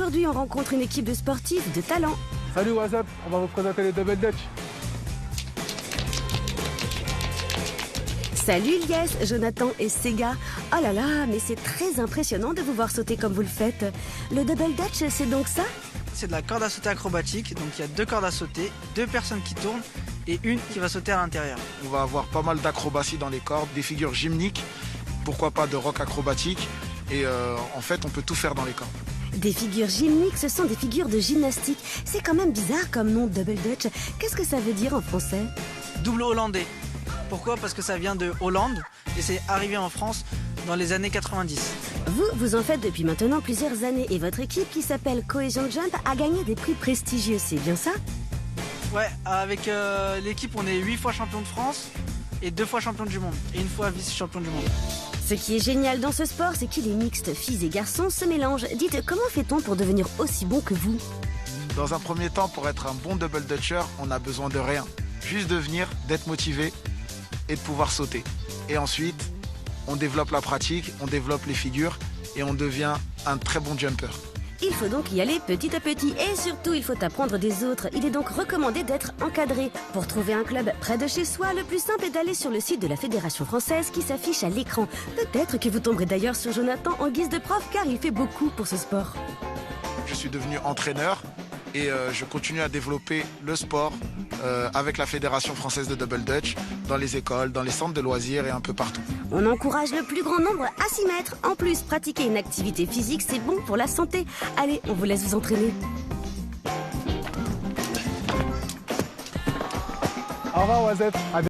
Aujourd'hui, on rencontre une équipe de sportifs de talent. Salut WhatsApp, on va vous présenter les Double Dutch. Salut Lies, Jonathan et Sega. Oh là là, mais c'est très impressionnant de vous voir sauter comme vous le faites. Le Double Dutch, c'est donc ça? C'est de la corde à sauter acrobatique, donc il y a 2 cordes à sauter, 2 personnes qui tournent et une qui va sauter à l'intérieur. On va avoir pas mal d'acrobatie dans les cordes, des figures gymniques, pourquoi pas de rock acrobatique. Et en fait, on peut tout faire dans les cordes. Des figures gymniques, ce sont des figures de gymnastique. C'est quand même bizarre comme nom, Double Dutch. Qu'est-ce que ça veut dire en français? Double hollandais. Pourquoi? Parce que ça vient de Hollande et c'est arrivé en France dans les années 90. Vous en faites depuis maintenant plusieurs années et votre équipe qui s'appelle Cohesion Jump a gagné des prix prestigieux, c'est bien ça? Ouais, avec l'équipe, on est 8 fois champion de France et 2 fois champion du monde et 1 fois vice-champion du monde. Ce qui est génial dans ce sport, c'est qu'il est mixte. Filles et garçons se mélangent. Dites, comment fait-on pour devenir aussi bon que vous? Dans un premier temps, pour être un bon Double Dutcher, on n'a besoin de rien. Juste de venir, d'être motivé et de pouvoir sauter. Et ensuite, on développe la pratique, on développe les figures et on devient un très bon jumper. Il faut donc y aller petit à petit et surtout il faut apprendre des autres. Il est donc recommandé d'être encadré. Pour trouver un club près de chez soi, le plus simple est d'aller sur le site de la Fédération française qui s'affiche à l'écran. Peut-être que vous tomberez d'ailleurs sur Jonathan en guise de prof car il fait beaucoup pour ce sport. Je suis devenu entraîneur et je continue à développer le sport avec la Fédération française de Double Dutch dans les écoles, dans les centres de loisirs et un peu partout. On encourage le plus grand nombre à s'y mettre. En plus, pratiquer une activité physique, c'est bon pour la santé. Allez, on vous laisse vous entraîner. Au revoir WhatsApp.